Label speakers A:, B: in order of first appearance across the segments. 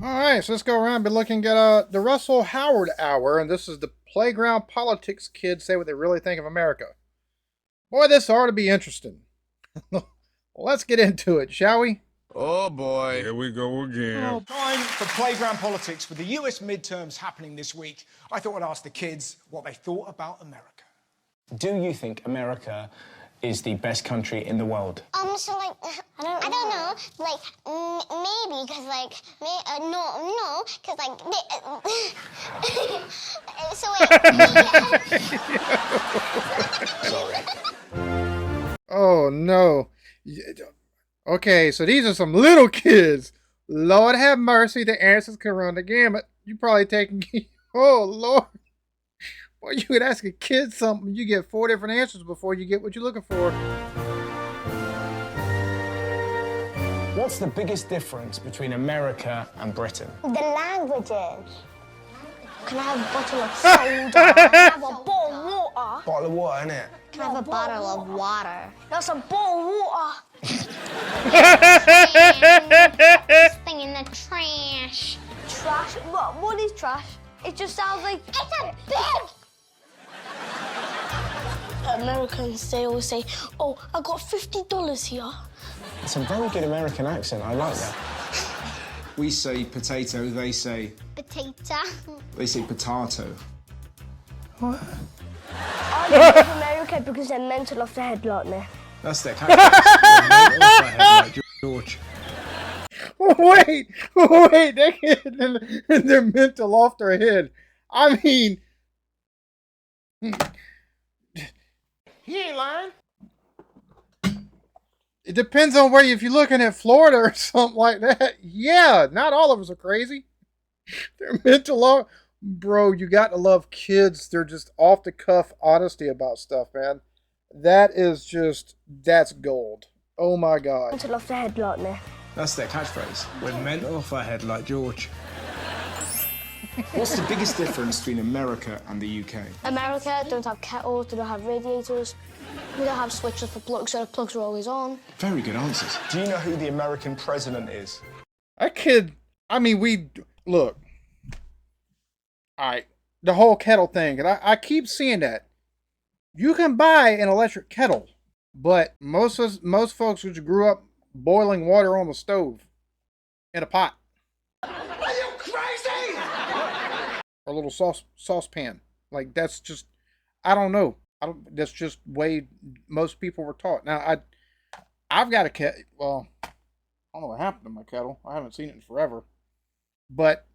A: Alright, so let's go around and be looking at the Russel Howard Hour, and this is the Playground Politics Kids Say What They Really Think of America. Boy, this ought to be interesting. Let's get into it, shall we?
B: Oh boy. Here we go again.
C: Oh, time for Playground Politics. With the US midterms happening this week, I thought I'd ask the kids what they thought about America.
D: Do you think America is the best country in the world?
E: So like, I don't know, like, maybe, because like, no, because like, so
A: Sorry. Oh no. Okay, so these are some little kids. Lord have mercy, the answers can run the gamut. You probably taking, oh Lord. Well, you could ask a kid something, you get 4 different answers before you get what you're looking for.
D: What's the biggest difference between America and Britain?
E: the languages. Can I have a bottle of soda? Can I have a bottle of water?
D: Bottle of water, innit?
E: Can I have a bottle of water? That's a bottle of water. This thing in the trash. Trash? What is trash? It just sounds like... It's a big... Americans, they always say, oh, I got $50 here.
D: It's a very good American accent, I like that.
F: We say potato, they say
E: Potato.
F: potato.
D: What?
E: I love America because they're mental off the head like me.
F: That's their character. George.
A: Wait, they're mental off their head. I mean...
B: He ain't lying.
A: It depends on where if you're looking at Florida or something like that. Yeah, not all of us are crazy. They're mental off. Bro, you got to love kids. They're just off the cuff honesty about stuff, man. That is just, that's gold. Oh my God.
E: Mental off the head like me.
F: That's their catchphrase. We're mental off our head like George. What's the biggest difference between America and the UK?
E: America don't have kettles, they don't have radiators, we don't have switches for plugs, so the plugs are always on.
F: Very good answers.
D: Do you know who the American president is?
A: That kid, I mean, look. All right, the whole kettle thing, and I keep seeing that. You can buy an electric kettle, but most folks who grew up boiling water on the stove in a pot.
B: Are you crazy?
A: Or a little saucepan. Like, that's just, I don't know. That's just way most people were taught. Now, I've got a kettle. Well, I don't know what happened to my kettle. I haven't seen it in forever. But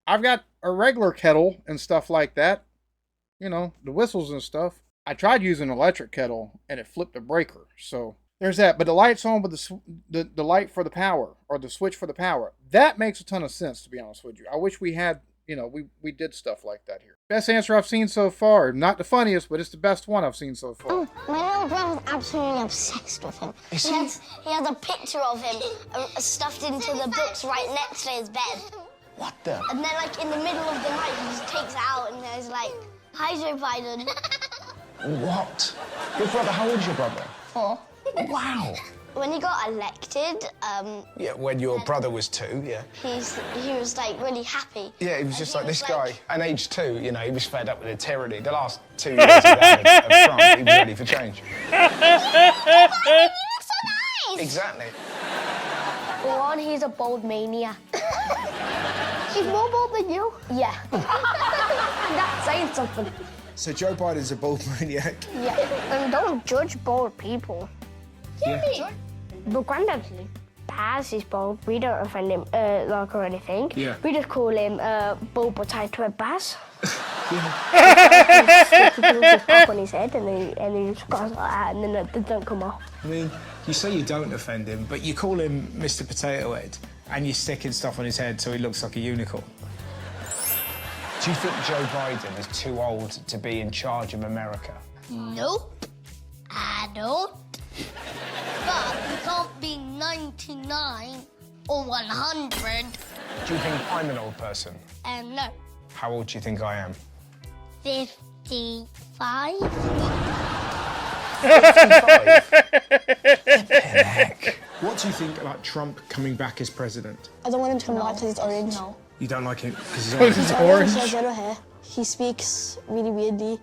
A: I've got a regular kettle and stuff like that. You know, the whistles and stuff. I tried using an electric kettle and it flipped a breaker. So there's that. But the light's on with the light for the power, or the switch for the power. That makes a ton of sense, to be honest with you. I wish we had, you know, we did stuff like that here. Best answer I've seen so far. Not the funniest, but it's the best one I've seen so far.
E: Oh, my little brother's absolutely obsessed with him. He has a picture of him stuffed into the books right next to his bed.
D: What the?
E: And then, like, in the middle of the night, he just takes it out and he's like, hi, Joe Biden.
D: What? Your brother, how old is your brother?
E: 4.
D: Wow.
E: When he got elected,
D: Yeah, when your brother was 2, yeah.
E: he was, like, really happy.
D: Yeah, he was just like
E: he
D: this
E: was
D: guy.
E: like-
D: And age 2, you know, he was fed up with the tyranny. The last 2 years of Trump, he was ready for change.
E: Biden, you look so nice!
D: Exactly.
E: One, he's a bold maniac. He's more bold than you? Yeah. That's saying something.
F: So Joe Biden's a bold maniac.
E: Yeah. And don't judge bold people.
F: Yeah.
E: But Granddad Paz is bold. We don't offend him like or anything.
F: Yeah.
E: We just call him bold but tied to a Baz. He just pop on his head and he just goes like that and then they don't come off.
F: I mean, you say you don't offend him, but you call him Mr. Potato Head, and you're sticking stuff on his head so he looks like a unicorn.
D: Do you think Joe Biden is too old to be in charge of America?
G: Nope, I don't. But you can't be 99 or 100.
D: Do you think I'm an old person?
G: No,
D: How old do you think I am?
G: 55.
D: 55? Heck.
F: What do you think about Trump coming back as president?
H: I don't want him to come back because he's orange.
E: No.
F: You don't like him because he's
A: Because
F: orange?
A: he's
H: He's orange,
A: orange.
H: he has yellow hair. He speaks really weirdly.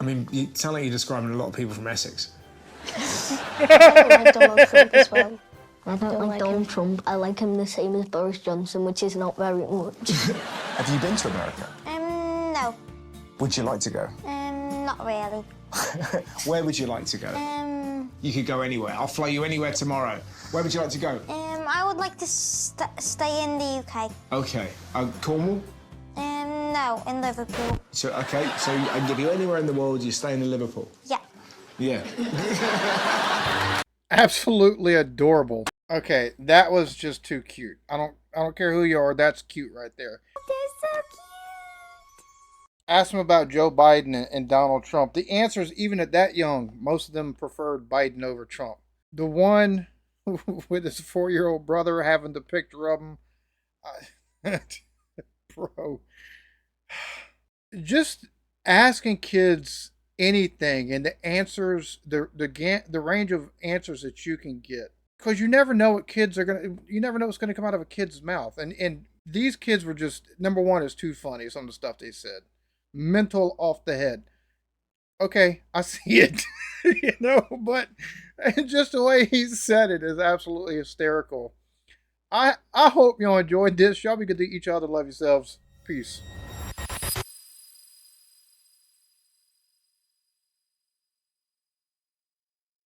F: I mean, you sound like you're describing a lot of people from Essex.
H: I don't like Donald Trump as well.
E: I don't like Donald Trump. I like him the same as Boris Johnson, which is not very much.
I: Have you been to America?
G: No.
I: Would you like to go?
G: Not really.
F: Where would you like to go? You could go anywhere. I'll fly you anywhere tomorrow. Where would you like to go?
G: I would like to stay in the UK.
F: Okay. Cornwall?
G: No, in Liverpool.
F: So, okay, so I can give you anywhere in the world, you're staying in Liverpool?
G: Yeah.
F: Yeah.
A: Absolutely adorable. Okay, that was just too cute. I don't care who you are, that's cute right there.
G: They're so cute.
A: Ask him about Joe Biden and Donald Trump. The answer is, even at that young, most of them preferred Biden over Trump. The one with his 4-year-old brother having the picture of him. Bro. Just asking kids anything and the answers, the range of answers that you can get. Because you never know what kids are you never know what's gonna come out of a kid's mouth. And these kids were just, number one, is too funny, some of the stuff they said. Mental off the head. Okay, I see it. But just the way he said it is absolutely hysterical. I hope y'all enjoyed this. Y'all be good to each other. Love yourselves. Peace.